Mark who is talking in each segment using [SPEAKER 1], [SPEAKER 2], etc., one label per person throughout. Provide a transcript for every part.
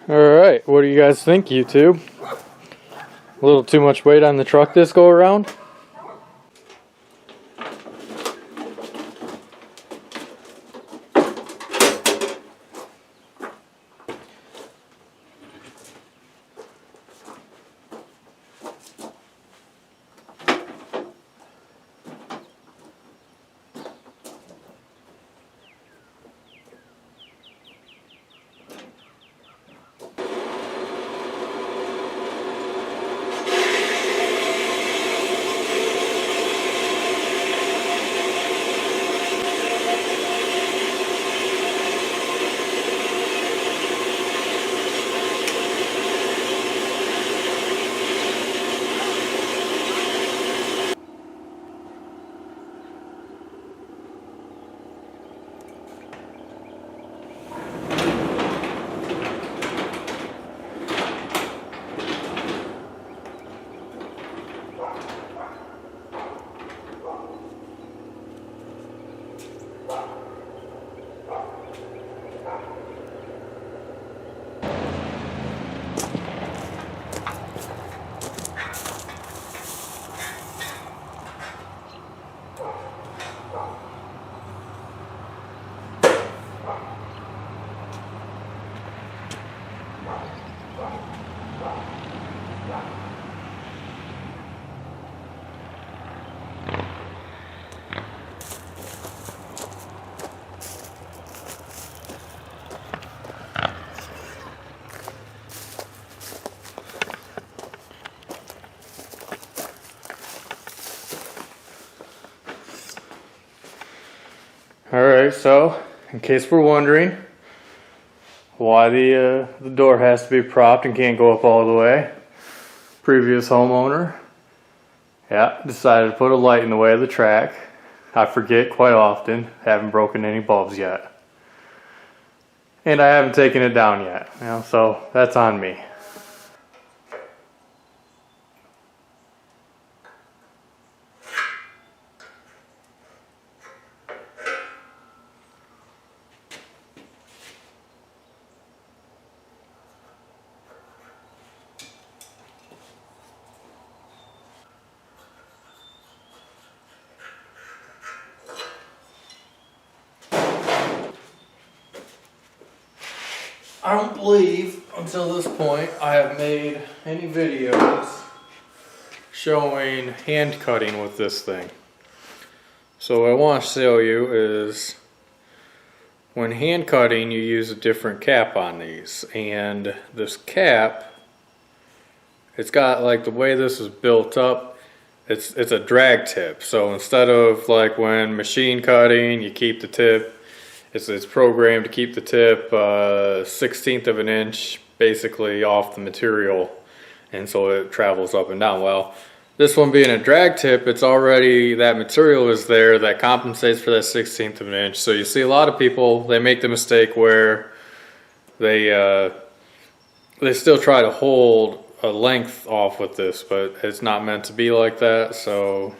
[SPEAKER 1] Alright, what do you guys think, YouTube? A little too much weight on the truck this go around? Alright, so in case we're wondering why the door has to be propped and can't go up all the way, previous homeowner, decided to put a light in the way of the track. I forget quite often, haven't broken any bulbs yet. And I haven't taken it down yet, so that's on me. I don't believe until this point I have made any videos showing hand cutting with this thing. So what I want to show you is when hand cutting you use a different cap on these, and this cap, it's got like the way this is built up, it's a drag tip. So instead of like when machine cutting you keep the tip, it's programmed to keep the tip 1/16 of an inch basically off the material, and so it travels up and down. Well, this one being a drag tip, it's already, that material is there that compensates for that 1/16 of an inch. So you see a lot of people, they make the mistake where they still try to hold a length off with this, but it's not meant to be like that, so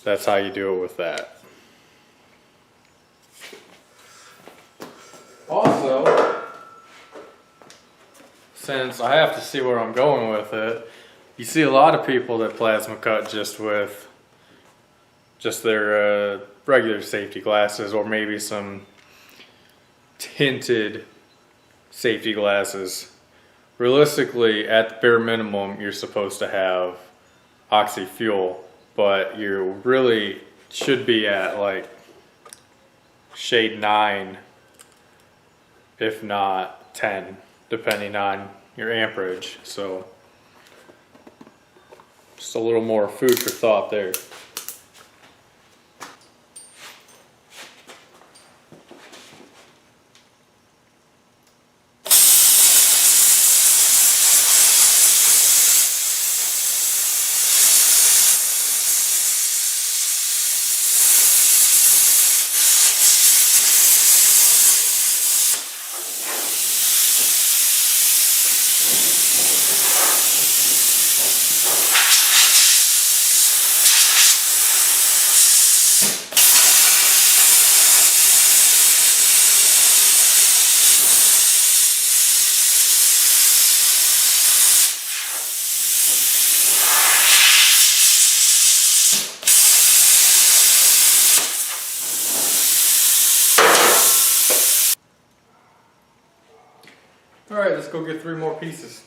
[SPEAKER 1] that's how you do it with that. Also, since I have to see where I'm going with it, you see a lot of people that plasma cut just with their regular safety glasses, or maybe some tinted safety glasses. Realistically, at the bare minimum, you're supposed to have oxy fuel, but you really should be at like shade 9, if not 10, depending on your amperage. So just a little more food for thought there. Alright, let's go get 3 more pieces.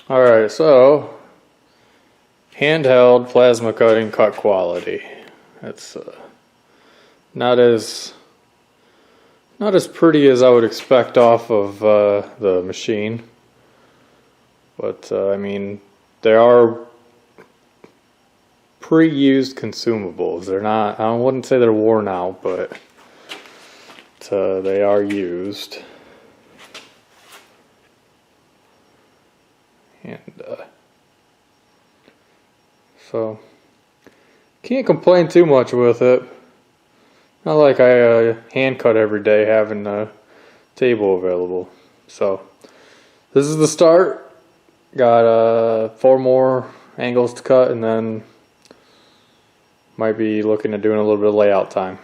[SPEAKER 1] Alright, so handheld plasma cutting cut quality. It's not as pretty as I would expect off of the machine, but I mean, they are pre-used consumables. They're not, I wouldn't say they're worn out, but they are used. And so can't complain too much with it. Not like I hand cut every day having a table available. So this is the start. Got 4 more angles to cut, and then might be looking at doing a little bit of layout time.